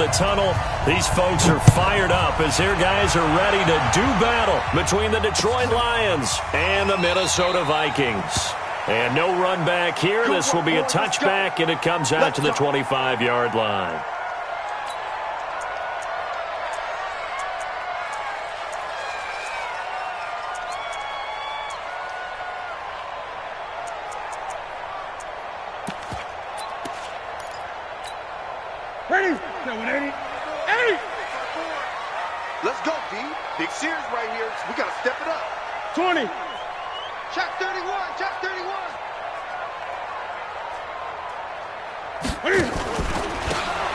the tunnel. These folks are fired up as their guys are ready to do battle between the Detroit Lions and the Minnesota Vikings. And no run back here. This will be a touchback, and it comes out to the 25-yard line. Ready? 180. 80. Let's go, D. Big series right here. We got to step it up. 20. Check 31. Check 31.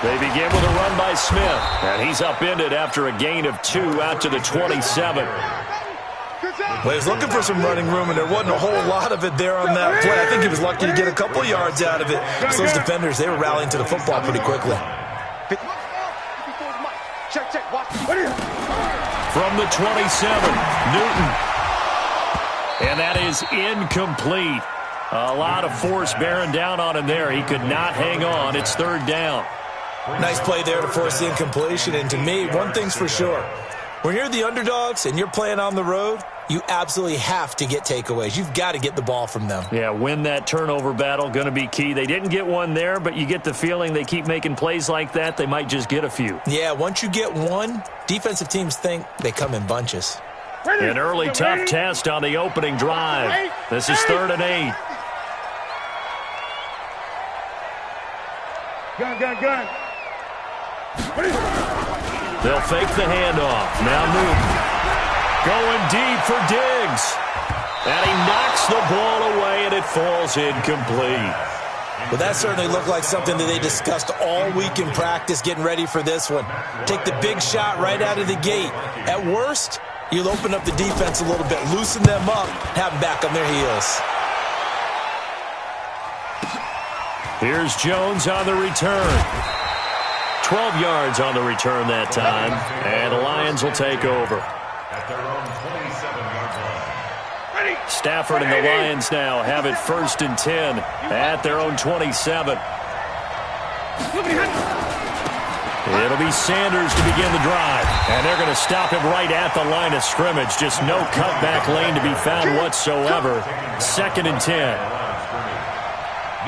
They begin with a run by Smith. And he's upended after a gain of 2 out to the 27. Well, he was looking for some running room, and there wasn't a whole lot of it there on that play. I think he was lucky to get a couple yards out of it. So those defenders, they were rallying to the football pretty quickly. From the 27, Newton. And that is incomplete. A lot of force bearing down on him there. He could not hang on. It's third down. Nice play there to force the incompletion. And to me, one thing's for sure. When you're the underdogs and you're playing on the road, you absolutely have to get takeaways. You've got to get the ball from them. Yeah, win that turnover battle, going to be key. They didn't get one there, but you get the feeling they keep making plays like that, they might just get a few. Yeah, once you get one, defensive teams think they come in bunches. An early tough test on the opening drive. This is 3rd and 8. Gun. They'll fake the handoff. Now Newton. Going deep for Diggs. And he knocks the ball away, and it falls incomplete. Well, that certainly looked like something that they discussed all week in practice getting ready for this one. Take the big shot right out of the gate. At worst, you'll open up the defense a little bit, loosen them up, have them back on their heels. Here's Jones on the return. 12 yards on the return that time, and the Lions will take over. Stafford and the Lions now have it 1st and 10 at their own 27. It'll be Sanders to begin the drive, and they're going to stop him right at the line of scrimmage. Just no cutback lane to be found whatsoever. 2nd and 10.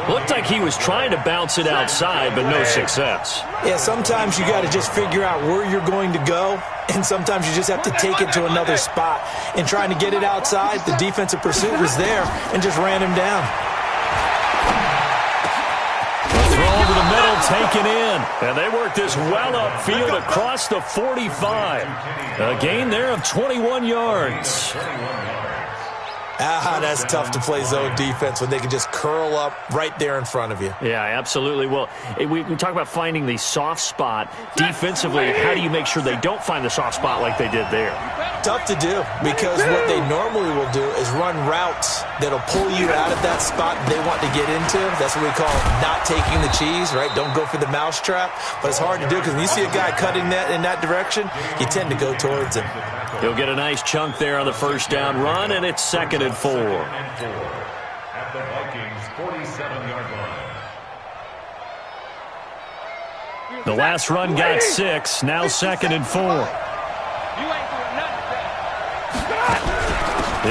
Looked like he was trying to bounce it outside, but no success. Yeah, sometimes you got to just figure out where you're going to go, and sometimes you just have to take it to another spot. And trying to get it outside, the defensive pursuit was there and just ran him down. Throw over the middle, taken in. And they work this well upfield across the 45. A gain there of 21 yards. That's tough to play zone defense when they can just curl up right there in front of you. Yeah, absolutely. Well, we talk about finding the soft spot. Defensively, how do you make sure they don't find the soft spot like they did there? Tough to do, because what they normally will do is run routes that'll pull you out of that spot they want to get into. That's what we call not taking the cheese, right? Don't go for the mousetrap. But it's hard to do because when you see a guy cutting that in that direction, you tend to go towards him. He'll get a nice chunk there on the 1st down run, and it's 2nd and 4. At the Vikings 47-yard line. The last run got 6, now 2nd and 4.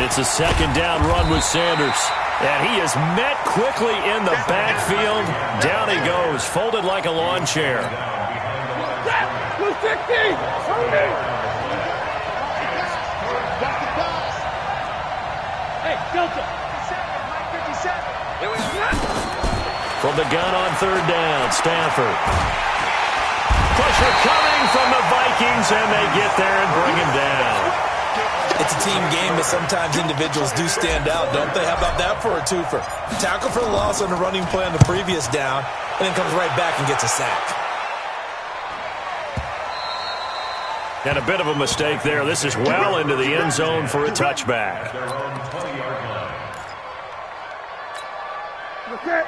It's a 2nd down run with Sanders. And he is met quickly in the backfield. Down he goes, folded like a lawn chair. 260. From the gun on 3rd down, Stafford. Pressure coming from the Vikings, and they get there and bring him down. It's a team game, but sometimes individuals do stand out, don't they? How about that for a twofer? Tackle for loss on the running play on the previous down, and then comes right back and gets a sack. And a bit of a mistake there. This is well into the end zone for a touchback.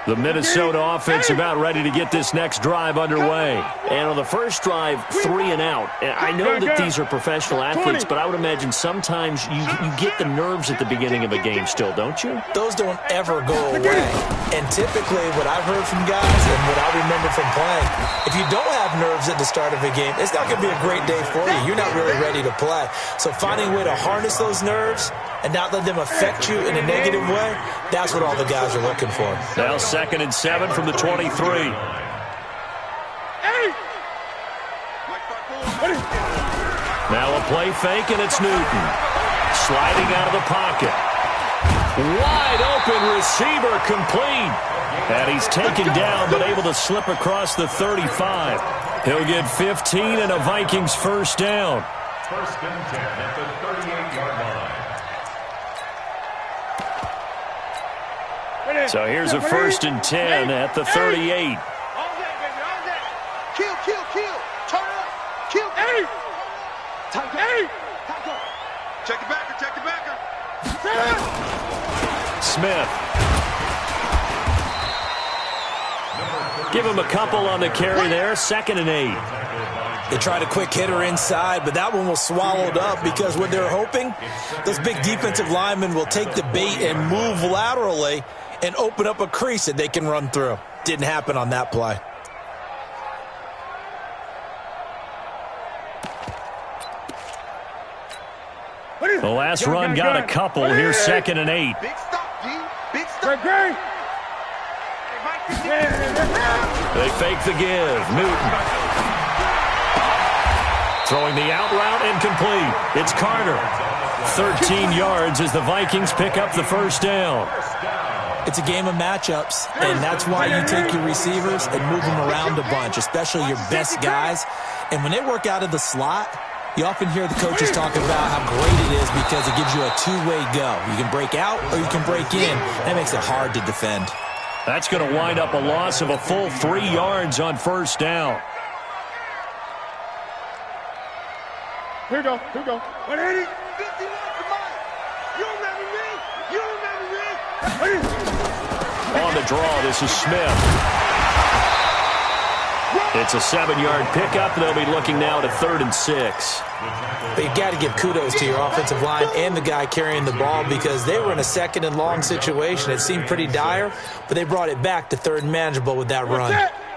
The Minnesota offense about ready to get this next drive underway. And on the first drive, 3 and out. I know that these are professional athletes, but I would imagine sometimes you get the nerves at the beginning of a game still, don't you? Those don't ever go away. And typically what I've heard from guys and what I remember from playing, if you don't have nerves at the start of a game, it's not going to be a great day for you. You're not really ready to play. So finding a way to harness those nerves and not let them affect you in a negative way, that's what all the guys are looking for. Now 2nd and 7 from the 23. Now a play fake, and it's Newton. Sliding out of the pocket. Wide open receiver, complete. And he's taken down, but able to slip across the 35. He'll get 15 and a Vikings first down. 1st and 10 at the 38-yard line. So here's a 1st and 10 at the 38. Kill, kill, kill. Turn up. Kill. Hey. Check the backer, check the backer. Smith. Give him a couple on the carry there. 2nd and 8. They tried a quick hitter inside, but that one was swallowed up because what they're hoping, those big defensive linemen will take the bait and move laterally and open up a crease that they can run through. Didn't happen on that play. The last run got a couple. Here's 2nd and 8. Big stop, D. Big stop. They fake the give. Newton. Throwing the out route incomplete. It's Carter. 13 yards as the Vikings pick up the first down. It's a game of matchups, and that's why you take your receivers and move them around a bunch, especially your best guys. And when they work out of the slot, you often hear the coaches talk about how great it is because it gives you a two-way go. You can break out or you can break in. That makes it hard to defend. That's going to wind up a loss of a full 3 yards on first down. Here we go. 180. 51 for Mike. You remember me? You remember me? On the draw, this is Smith. It's a 7-yard pickup. They'll be looking now to 3rd and 6. But you've got to give kudos to your offensive line and the guy carrying the ball because they were in a 2nd and long situation. It seemed pretty dire, but they brought it back to 3rd and manageable with that run.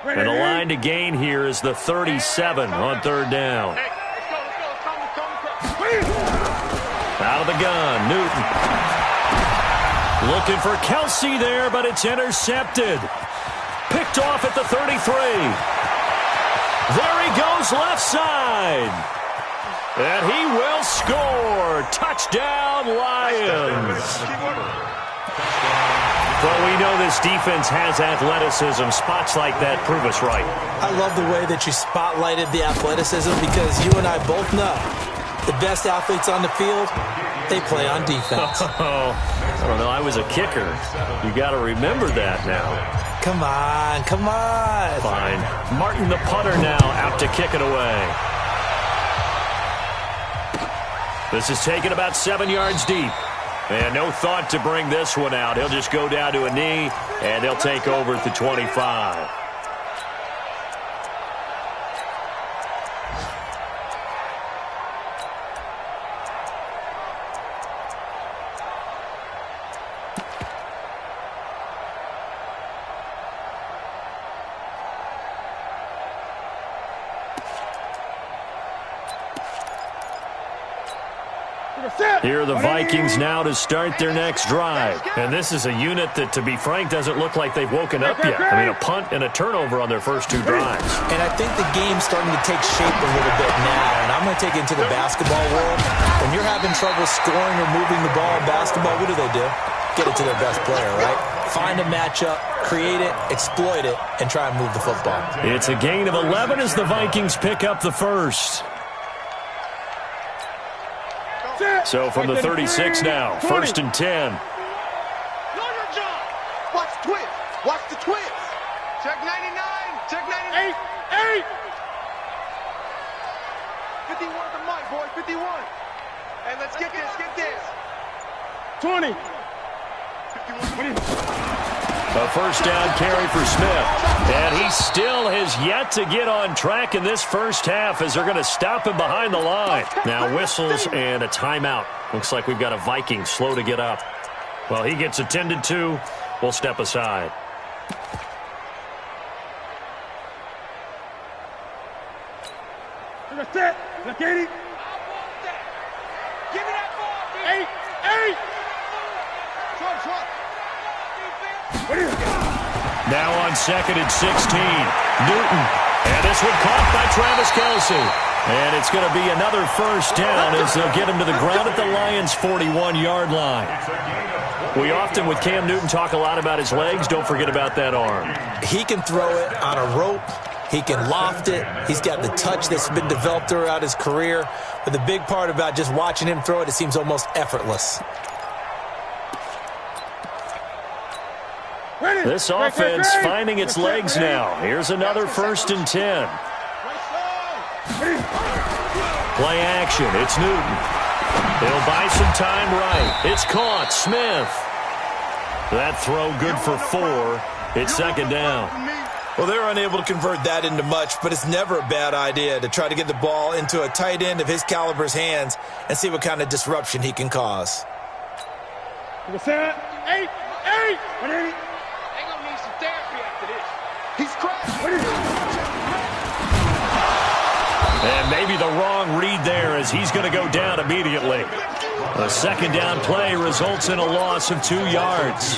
And the line to gain here is the 37 on 3rd down. Out of the gun, Newton. Looking for Kelsey there, but it's intercepted. Picked off at the 33. There he goes left side. And he will score. Touchdown, Lions. Well, we know this defense has athleticism. Spots like that prove us right. I love the way that you spotlighted the athleticism because you and I both know the best athletes on the field, they play on defense. Oh, I don't know. I was a kicker. You got to remember that now. Come on, come on. Fine. Martin, the punter, now out to kick it away. This is taken about 7 yards deep. And no thought to bring this one out. He'll just go down to a knee, and they'll take over at the 25. Here are the Vikings now to start their next drive. And this is a unit that, to be frank, doesn't look like they've woken up yet. I mean, a punt and a turnover on their first 2 drives. And I think the game's starting to take shape a little bit now. And I'm going to take it into the basketball world. When you're having trouble scoring or moving the ball in basketball, what do? Get it to their best player, right? Find a matchup, create it, exploit it, and try and move the football. It's a gain of 11 as the Vikings pick up the first. So from the 36 now, 1st and 10. Watch the twist. Watch the twist. Check 99. Check 99. 8. 51 for Mike, boys. 51. Hey, let's get this. Get this. 20. 51. A first down carry for Smith. And he still has yet to get on track in this first half as they're going to stop him behind the line. Now whistles and a timeout. Looks like we've got a Viking slow to get up. Well, he gets attended to. We'll step aside. That's it. Look at it. Give me that ball, Eight. Now on 2nd and 16. Newton. And this one caught by Travis Kelce. And it's going to be another first down as they'll get him to the ground at the Lions' 41-yard line. We often, with Cam Newton, talk a lot about his legs. Don't forget about that arm. He can throw it on a rope. He can loft it. He's got the touch that's been developed throughout his career. But the big part about just watching him throw it, it seems almost effortless. This offense finding its legs now. Here's another 1st and 10. Play action. It's Newton. He'll buy some time right. It's caught. Smith. That throw good for 4. It's 2nd down. Well, they're unable to convert that into much, but it's never a bad idea to try to get the ball into a tight end of his caliber's hands and see what kind of disruption he can cause. Eight. They're going to need some therapy after this. He's crashing. And maybe the wrong read there as he's going to go down immediately. A 2nd down play results in a loss of 2 yards.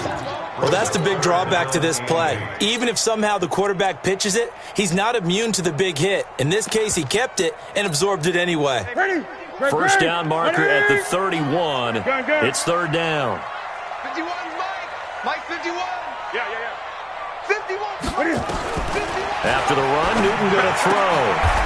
Well, that's the big drawback to this play. Even if somehow the quarterback pitches it, he's not immune to the big hit. In this case, he kept it and absorbed it anyway. First down marker at the 31. It's 3rd down. 51, Mike 51. Yeah. 51. After the run, Newton going to throw.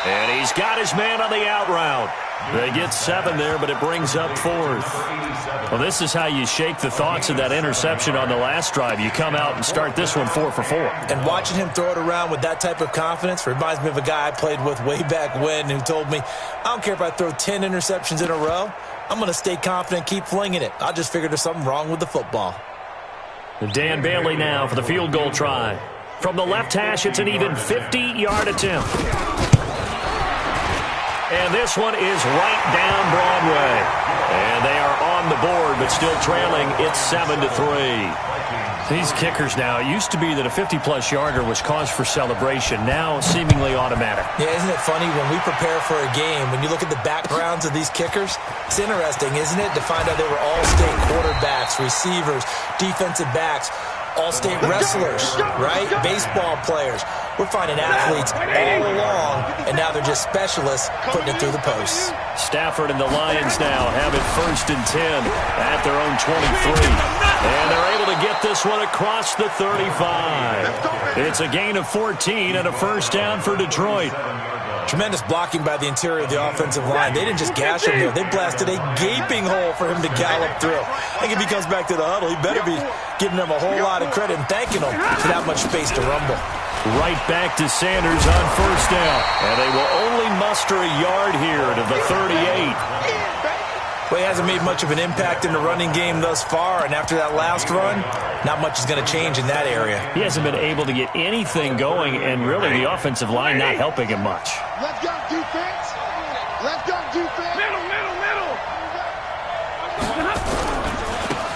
And he's got his man on the out route. They get 7 there, but it brings up 4th. Well, this is how you shake the thoughts of that interception on the last drive. You come out and start this one 4 for 4. And watching him throw it around with that type of confidence reminds me of a guy I played with way back when who told me, I don't care if I throw 10 interceptions in a row. I'm going to stay confident, keep flinging it. I just figured there's something wrong with the football. Dan Bailey now for the field goal try. From the left hash, it's an even 50-yard attempt. And this one is right down Broadway. And they are on the board, but still trailing. It's 7-3. These kickers now, it used to be that a 50-plus yarder was cause for celebration. Now seemingly automatic. Yeah, isn't it funny when we prepare for a game, when you look at the backgrounds of these kickers, it's interesting, isn't it, to find out they were all-state quarterbacks, receivers, defensive backs, all-state wrestlers, right? Baseball players. We're finding athletes all along, and now they're just specialists putting it through the posts. Stafford and the Lions now have it 1st and 10 at their own 23. And they're able to get this one across the 35. It's a gain of 14 and a first down for Detroit. Tremendous blocking by the interior of the offensive line. They didn't just gash him there. They blasted a gaping hole for him to gallop through. I think if he comes back to the huddle, he better be giving them a whole lot of credit and thanking them for that much space to rumble. Right back to Sanders on first down. And they will only muster a yard here to the 38. Well, he hasn't made much of an impact in the running game thus far, and after that last run, not much is going to change in that area. He hasn't been able to get anything going, and really the offensive line not helping him much. Let's go, defense. Let's go, defense. Middle.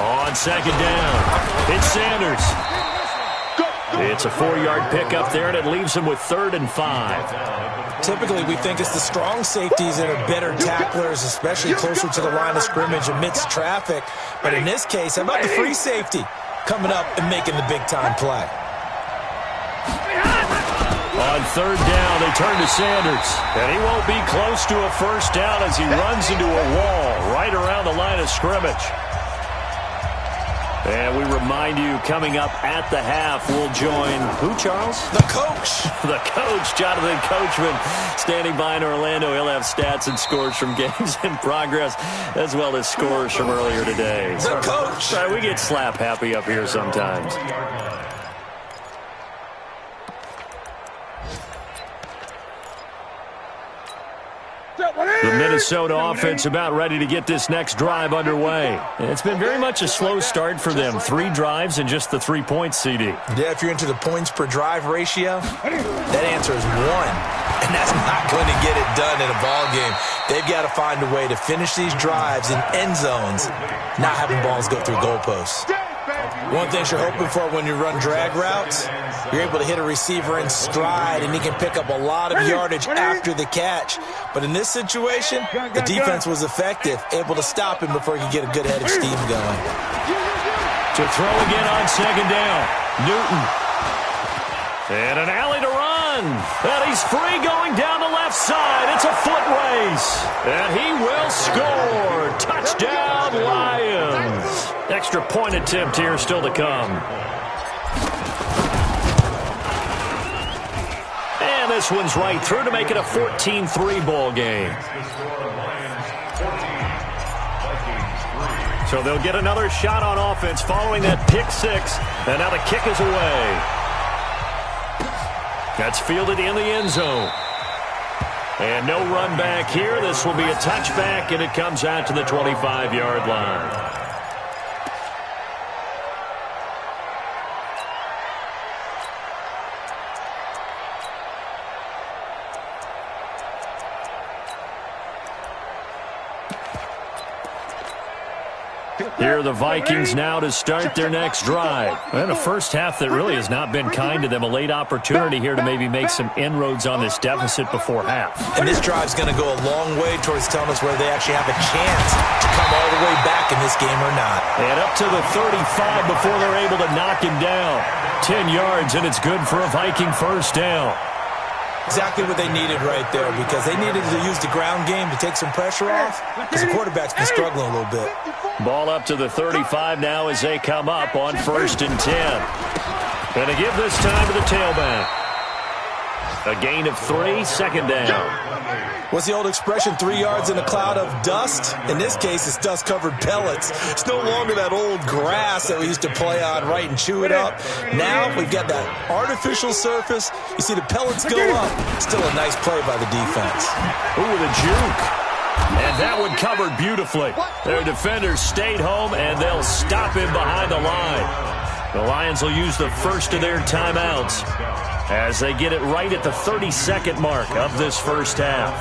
On 2nd down, it's Sanders. It's a 4-yard pickup there, and it leaves him with 3rd and 5. Typically, we think it's the strong safeties that are better tacklers, especially closer to the line of scrimmage amidst traffic. But in this case, how about the free safety coming up and making the big-time play? On 3rd down, they turn to Sanders. And he won't be close to a first down as he runs into a wall right around the line of scrimmage. And we remind you, coming up at the half, we'll join who, Charles? The coach. The coach, Jonathan Coachman, standing by in Orlando. He'll have stats and scores from games in progress, as well as scores from earlier today. The coach. Sorry, we get slap happy up here sometimes. The Minnesota offense about ready to get this next drive underway. It's been very much a slow start for them. 3 drives and just the 3 points, CD. Yeah, if you're into the points per drive ratio, that answer is 1. And that's not going to get it done in a ball game. They've got to find a way to finish these drives in end zones, not having balls go through goalposts. One thing you're hoping for when you run drag routes, you're able to hit a receiver in stride, and he can pick up a lot of yardage after the catch. But in this situation, the defense was effective, able to stop him before he could get a good head of steam going. To throw again on second down, Newton. And an alley to run. And he's free going down the left side. It's a foot race. And he will score. Touchdown, Lions. Extra point attempt here still to come. And this one's right through to make it a 14-3 ball game. So they'll get another shot on offense following that pick 6. And now the kick is away. That's fielded in the end zone. And no run back here. This will be a touchback, and it comes out to the 25-yard line. Here are the Vikings now to start their next drive. And a first half that really has not been kind to them. A late opportunity here to maybe make some inroads on this deficit before half. And this drive's going to go a long way towards telling us whether they actually have a chance to come all the way back in this game or not. And up to the 35 before they're able to knock him down. 10 yards, and it's good for a Viking first down. Exactly what they needed right there, because they needed to use the ground game to take some pressure off, because the quarterback's been struggling a little bit. Ball up to the 35 now as they come up on 1st and 10. And to give this time to the tailback. A gain of 3, second down. What's the old expression, 3 yards in a cloud of dust? In this case, it's dust-covered pellets. It's no longer that old grass that we used to play on, right, and chew it up. Now we've got that artificial surface. You see the pellets go up. Still a nice play by the defense. Ooh, the juke. And that one covered beautifully. Their defenders stayed home, and they'll stop him behind the line. The Lions will use the first of their timeouts as they get it right at the 32nd mark of this first half.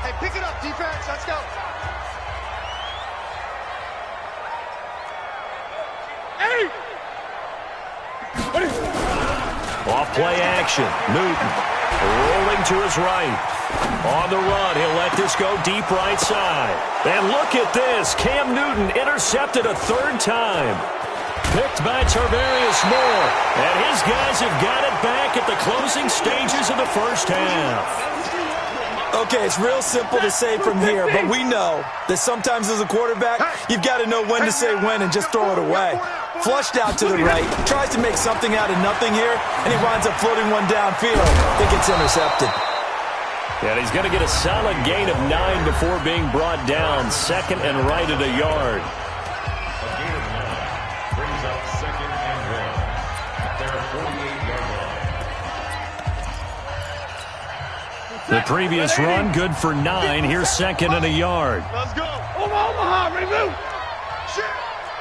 Hey, pick it up, defense. Let's go. Hey! Off play action. Newton rolling to his right. On the run, he'll let this go deep right side. And look at this. Cam Newton intercepted a 3rd time. Picked by Tarvarius Moore. And his guys have got it back at the closing stages of the first half. Okay, it's real simple to say from here, but we know that sometimes as a quarterback, you've got to know when to say when and just throw it away. Flushed out to the right, tries to make something out of nothing here, and he winds up floating one downfield. It gets intercepted. And he's going to get a solid gain of 9 before being brought down. 2nd and right at a yard. A gain of 9 brings up 2nd and 1 at their 48-yard line. The previous run, good for 9. Here's 2nd and a yard. Let's go. Omaha, ready, move. Shit.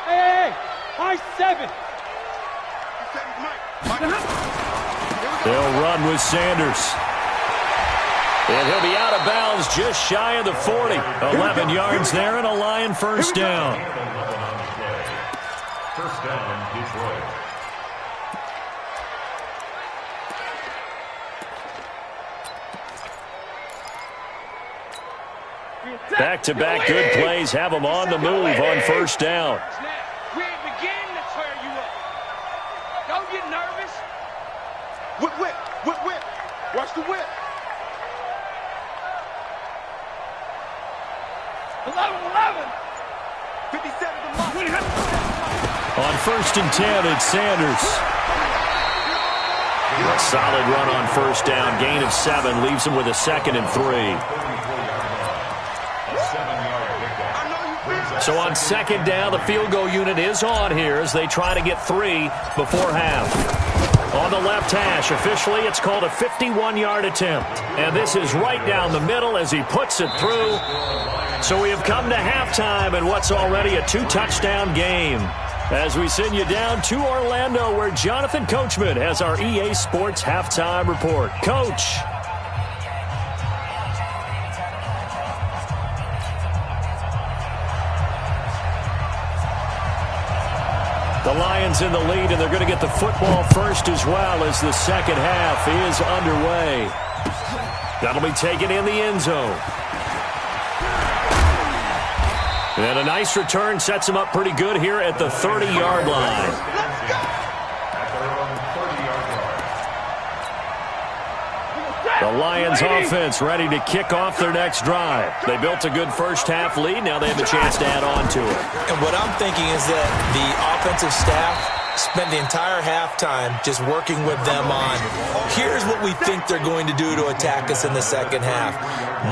Hey, high 7. They'll run with Sanders. And he'll be out of bounds just shy of the 40. 11 yards there and a Lion first down. First down, Detroit. Back-to-back good plays have them on the move on first down. We ain't beginning to tear you up. Don't get nervous. Whip, whip, whip, whip. Watch the whip. 11. 57 to Mark. On 1st and 10, it's Sanders. A solid run on first down. Gain of 7 leaves him with a 2nd and 3. So on 2nd down, the field goal unit is on here as they try to get 3 before half. On the left hash, officially it's called a 51-yard attempt. And this is right down the middle as he puts it through. So we have come to halftime in what's already a 2-touchdown game. As we send you down to Orlando, where Jonathan Coachman has our EA Sports halftime report. Coach. The Lions in the lead, and they're going to get the football first as well as the second half is underway. That'll be taken in the end zone. And a nice return sets him up pretty good here at the 30-yard line. The Lions offense ready to kick off their next drive. They built a good first-half lead. Now they have a chance to add on to it. And what I'm thinking is that the offensive staff spent the entire halftime just working with them on, here's what we think they're going to do to attack us in the second half.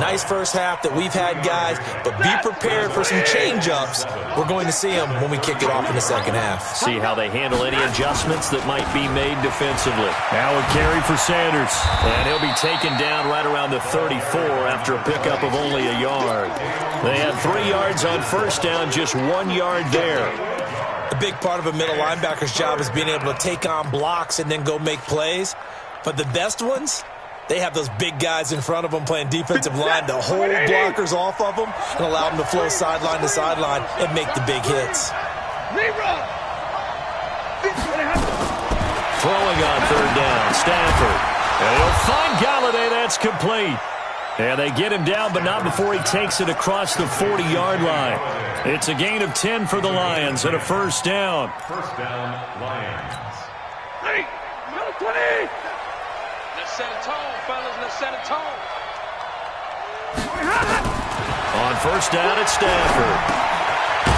Nice first half that we've had, guys, but be prepared for some change-ups. We're going to see them when we kick it off in the second half. See how they handle any adjustments that might be made defensively. Now a carry for Sanders, and he'll be taken down right around the 34 after a pickup of only a yard. They had 3 yards on first down, just 1 yard there. A big part of a middle linebacker's job is being able to take on blocks and then go make plays. But the best ones, they have those big guys in front of them playing defensive line to hold blockers off of them and allow them to flow sideline to sideline and make the big hits. Throwing on third down, Stafford. And he'll find Galladay. That's complete. And they get him down, but not before he takes it across the 40-yard line. It's a gain of 10 for the Lions and a first down. First down, Lions. Hey, number 20. Let's set a tone, fellas. Let's set a tone. On first down, it's Stafford.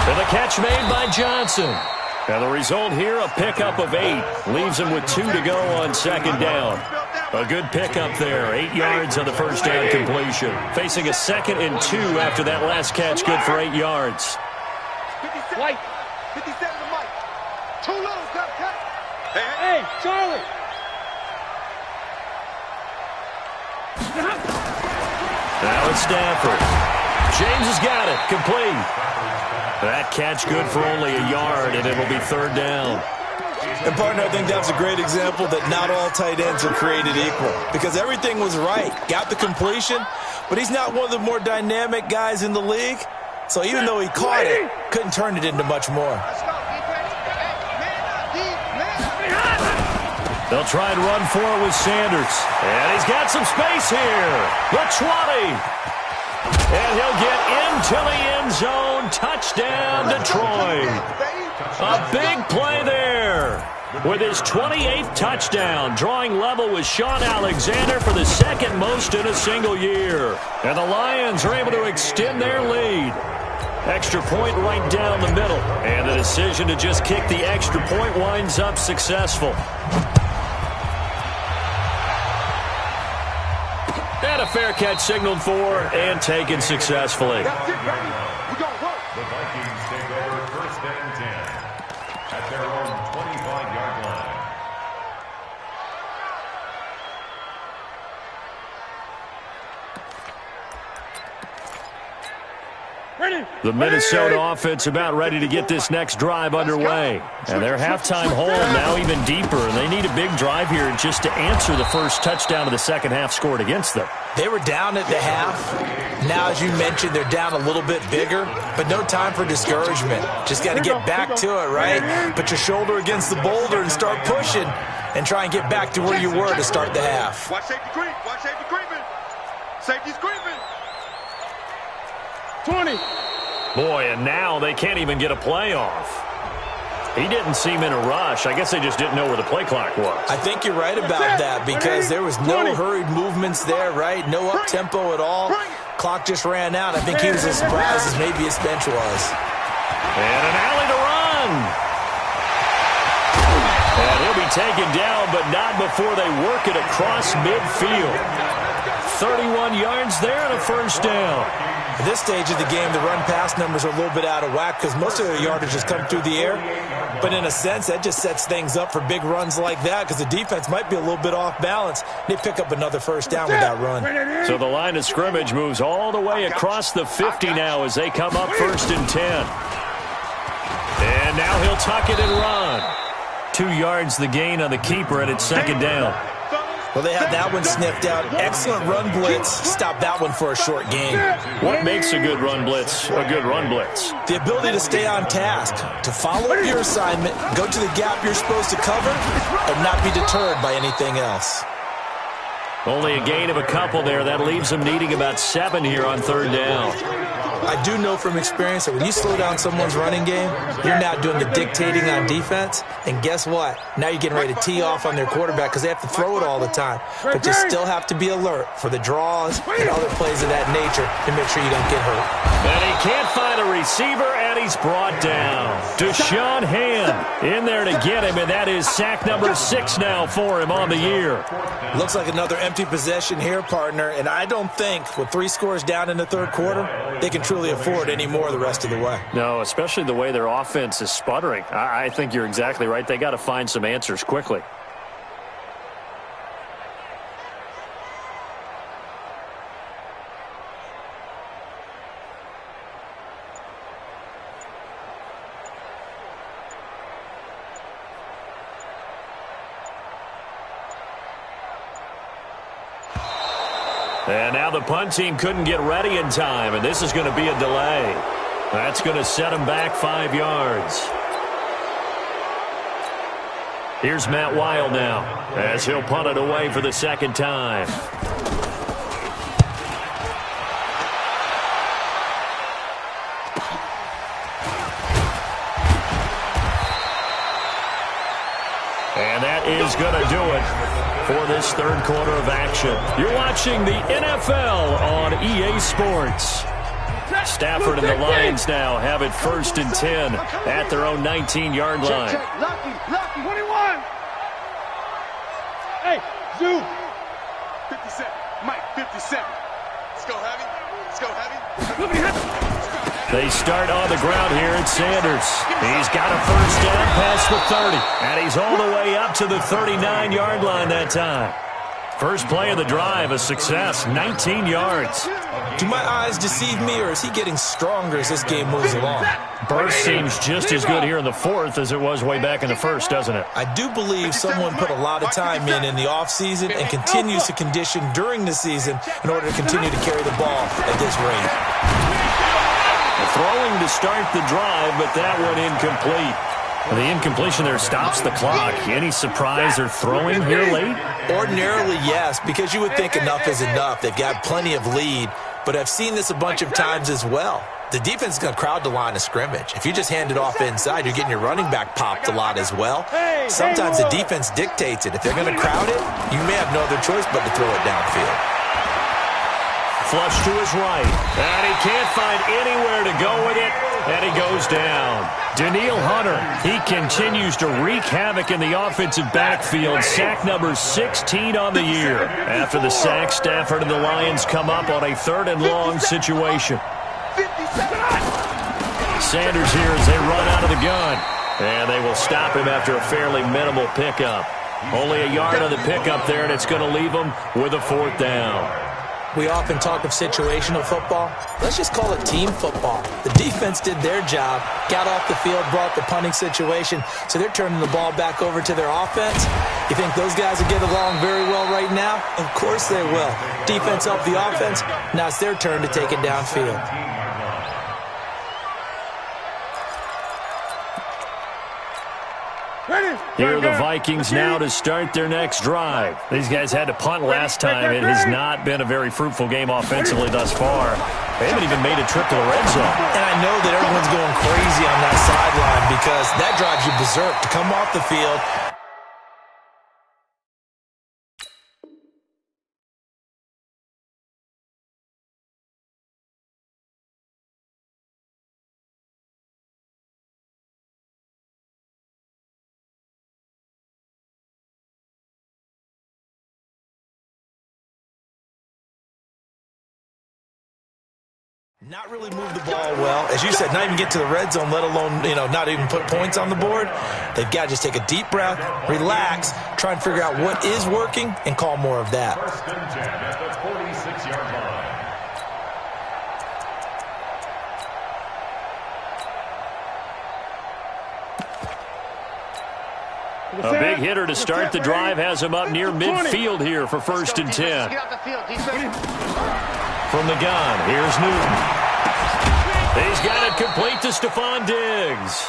And the catch made by Johnson. And the result here, a pickup of 8. Leaves him with 2 to go on second down. A good pickup there. 8 yards on the first down completion. Facing a 2nd and 2 after that last catch. Good for 8 yards. 57 to Mike. Too low, cut. Hey, Charlie. Now it's Stafford. James has got it. Complete. That catch good for only a yard, and it'll be third down. And, partner, I think that's a great example that not all tight ends are created equal because everything was right. Got the completion, but he's not one of the more dynamic guys in the league. So even though he caught it, couldn't turn it into much more. They'll try and run for it with Sanders. And he's got some space here. The 20. And he'll get into the end zone. Touchdown, Detroit. A big play there. With his 28th touchdown, drawing level with Sean Alexander for the 2nd most in a single year. And the Lions are able to extend their lead. Extra point right down the middle. And the decision to just kick the extra point winds up successful. And a fair catch signaled for and taken successfully. The Vikings take over first and 10 at their own 25-yard line. The Minnesota offense about ready to get this next drive underway. And their halftime hole now even deeper. And they need a big drive here just to answer the first touchdown of the second half scored against them. They were down at the half. Now, as you mentioned, they're down a little bit bigger, but no time for discouragement. Just got to get back to it, right? Put your shoulder against the boulder and start pushing and try and get back to where you were to start the half. Watch safety creep. Watch safety creeping. Safety's creeping. 20. Boy, and now they can't even get a play off. He didn't seem in a rush. I guess they just didn't know where the play clock was. I think you're right about that because there was no hurried movements there, right? No up-tempo at all. Clock just ran out. I think he was as surprised as maybe his bench was. And an alley to run. And he'll be taken down, but not before they work it across midfield. 31 yards there and a first down. At this stage of the game, the run-pass numbers are a little bit out of whack because most of their yardage has come through the air. But in a sense, that just sets things up for big runs like that because the defense might be a little bit off balance. They pick up another first down with that run. So the line of scrimmage moves all the way across the 50 now as they come up 1st and 10. And now he'll tuck it and run. 2 yards the gain on the keeper, and it's 2nd down. Well, they had that one sniffed out. Excellent run blitz. Stop that one for a short gain. What makes a good run blitz a good run blitz? The ability to stay on task, to follow up your assignment, go to the gap you're supposed to cover, and not be deterred by anything else. Only a gain of a couple there. That leaves them needing about 7 here on 3rd down. I do know from experience that when you slow down someone's running game, you're now doing the dictating on defense. And guess what? Now you're getting ready to tee off on their quarterback because they have to throw it all the time. But you still have to be alert for the draws and other plays of that nature to make sure you don't get hurt. And he can't find a receiver, and he's brought down. Deshaun Hand in there to get him, and that is sack number 6 now for him on the year. Looks like another empty possession here, partner, and I don't think with 3 scores down in the 3rd quarter, they can truly afford any more the rest of the way. No, especially the way their offense is sputtering. I think you're exactly right. They got to find some answers quickly. And now the punt team couldn't get ready in time, and this is going to be a delay. That's going to set them back 5 yards. Here's Matt Wild now as he'll punt it away for the 2nd time. And that is going to do it for this 3rd quarter of action. You're watching the NFL on EA Sports. Stafford and the Lions now have it 1st and 10 at their own 19-yard line. Lucky, 21. Hey, Zoo. 57. Mike, 57. Let's go heavy. Let's go heavy. They start on the ground here at Sanders. He's got a first down past the 30, and he's all the way up to the 39-yard line that time. First play of the drive, a success, 19 yards. Do my eyes deceive me, or is he getting stronger as this game moves along? Burst seems just as good here in the 4th as it was way back in the 1st, doesn't it? I do believe someone put a lot of time in the offseason and continues to condition during the season in order to continue to carry the ball at this rate. Throwing to start the drive, but that one incomplete. The incompletion there stops the clock. Any surprise they're throwing here late? Ordinarily, yes, because you would think enough is enough. They've got plenty of lead, but I've seen this a bunch of times as well. The defense is going to crowd the line of scrimmage. If you just hand it off inside, you're getting your running back popped a lot as well. Sometimes the defense dictates it. If they're going to crowd it, you may have no other choice but to throw it downfield. Flush to his right, and he can't find anywhere to go with it, and he goes down. Danielle Hunter, he continues to wreak havoc in the offensive backfield. Sack number 16 on the year. After the sack, Stafford and the Lions come up on a 3rd and long situation. Sanders here as they run out of the gun, and they will stop him after a fairly minimal pickup. Only a yard on the pickup there, and it's going to leave them with a 4th down. We often talk of situational football. Let's just call it team football. The defense did their job, got off the field, brought the punting situation, so they're turning the ball back over to their offense. You think those guys will get along very well right now? Of course they will. Defense helped the offense. Now it's their turn to take it downfield. Here are the Vikings now to start their next drive. These guys had to punt last time. It has not been a very fruitful game offensively thus far. They haven't even made a trip to the red zone. And I know that everyone's going crazy on that sideline because that drives you berserk to come off the field, Not really move the ball well. As you said, not even get to the red zone, let alone, not even put points on the board. They've got to just take a deep breath, relax, try and figure out what is working, and call more of that. First and 10 at the 46-yard line. A big hitter to start the drive has him up near midfield here for first and 10. From the gun, here's Newton. He's got it complete to Stephon Diggs.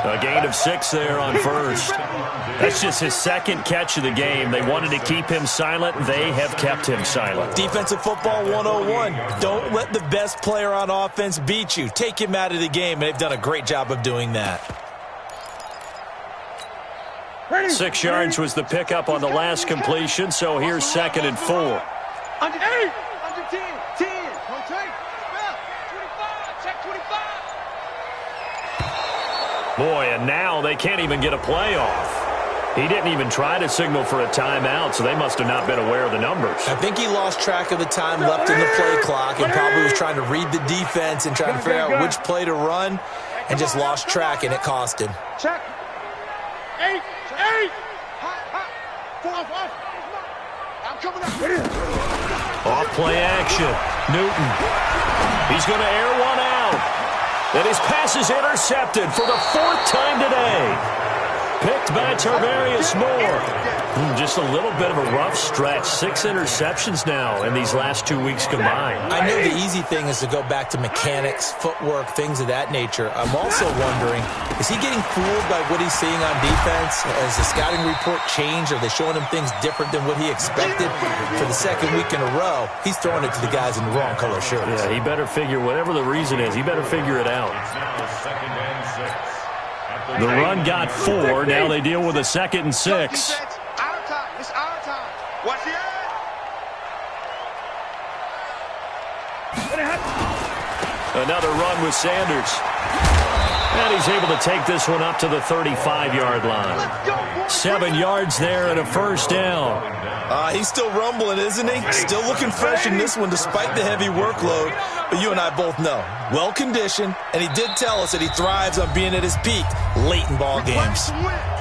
A gain of 6 there on first. That's just his second catch of the game. They wanted to keep him silent. They have kept him silent. Defensive football 101. Don't let the best player on offense beat you. Take him out of the game, and they've done a great job of doing that. 6 yards was the pickup on the last completion, so here's 2nd and 4. Under 8, under 10, 10, rotate, 25, check 25. Boy, and now they can't even get a play off. He didn't even try to signal for a timeout, so they must have not been aware of the numbers. I think he lost track of the time left in the play clock and probably was trying to read the defense and trying to figure out which play to run and just lost track, and it cost him. Check. 8, 8. I'm coming up. Off play action. Newton. He's going to air one out. And his pass is intercepted for the 4th time today. Picked by Tarvarius Moore. Just a little bit of a rough stretch. 6 interceptions now in these last 2 weeks combined. I know the easy thing is to go back to mechanics, footwork, things of that nature. I'm also wondering, is he getting fooled by what he's seeing on defense? Has the scouting report changed? Are they showing him things different than what he expected? For the 2nd week in a row, he's throwing it to the guys in the wrong color shirts. Yeah, he better figure, whatever the reason is, he better figure it out. It's now 2nd and 6. The run got 4. Now they deal with a 2nd and 6. Our time. It's our time. Watch the end. Another run with Sanders. And he's able to take this one up to the 35-yard line. 7 yards there and a first down. He's still rumbling, isn't he? Still looking fresh in this one despite the heavy workload. But you and I both know, well-conditioned, and he did tell us that he thrives on being at his peak late in ball games.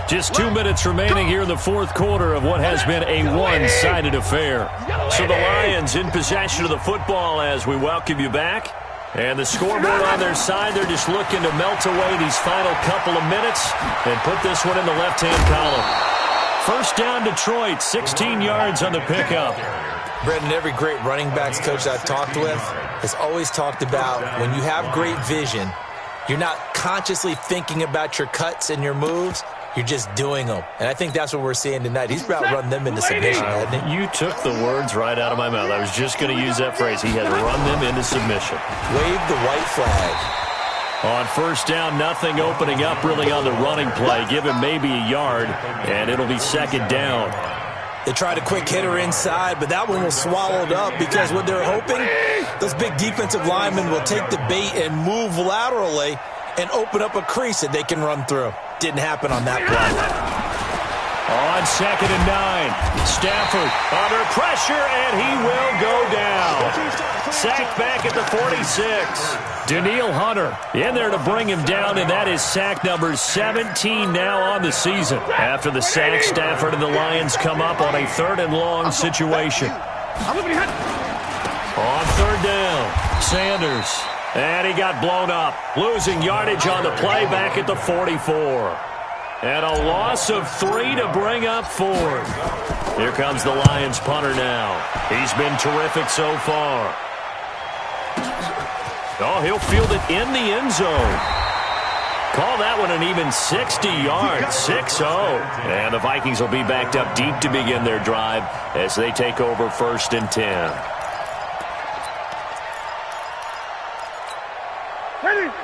Just 2 minutes remaining here in the 4th quarter of what has been a one-sided affair. So the Lions in possession of the football as we welcome you back. And the scoreboard on their side, they're just looking to melt away these final couple of minutes and put this one in the left-hand column. First down, Detroit, 16 yards on the pickup. Brendan, every great running backs coach I've talked with has always talked about when you have great vision, you're not consciously thinking about your cuts and your moves. You're just doing them. And I think that's what we're seeing tonight. He's about run them into submission, hasn't he? You took the words right out of my mouth. I was just going to use that phrase. He has run them into submission. Wave the white flag. On first down, nothing opening up really on the running play. Give him maybe a yard, and it'll be 2nd down. They tried a quick hitter inside, but that one was swallowed up because what they're hoping, those big defensive linemen will take the bait and move laterally and open up a crease that they can run through. Didn't happen on that play. On 2nd and 9, Stafford under pressure, and he will go down. Sacked back at the 46. Danielle Hunter in there to bring him down, and that is sack number 17 now on the season. After the sack, Stafford and the Lions come up on a 3rd and long situation. On 3rd down, Sanders. And he got blown up, losing yardage on the play back at the 44. And a loss of 3 to bring up 4th. Here comes the Lions punter now. He's been terrific so far. Oh, he'll field it in the end zone. Call that one an even 60 yards, 6-0. And the Vikings will be backed up deep to begin their drive as they take over 1st and 10.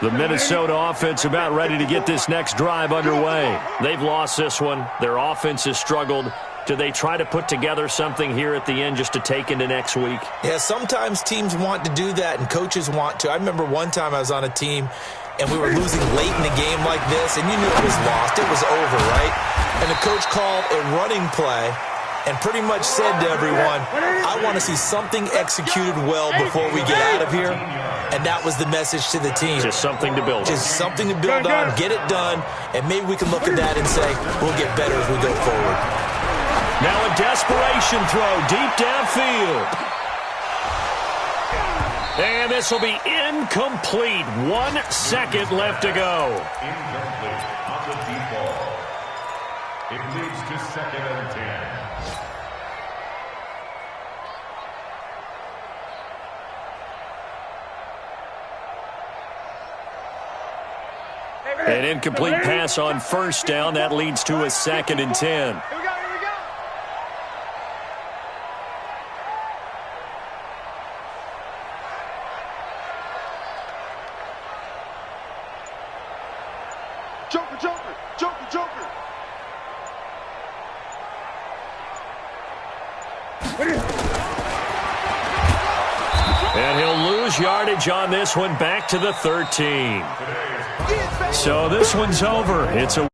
The Minnesota offense about ready to get this next drive underway. They've lost this one. Their offense has struggled. Do they try to put together something here at the end just to take into next week? Yeah, sometimes teams want to do that and coaches want to. I remember one time I was on a team and we were losing late in the game like this, and you knew it was lost. It was over, right? And the coach called a running play and pretty much said to everyone, I want to see something executed well before we get out of here, and that was the message to the team. Just something to build on. Just something to build on, get it done, and maybe we can look at that and say we'll get better as we go forward. Now a desperation throw deep downfield. And this will be incomplete. 1 second left to go. Incomplete on the deep ball. It leads to 2nd and 10. An incomplete pass on 1st down. That leads to a 2nd and 10. Joker. And he'll lose yardage on this one, back to the 13. So this one's over. It's a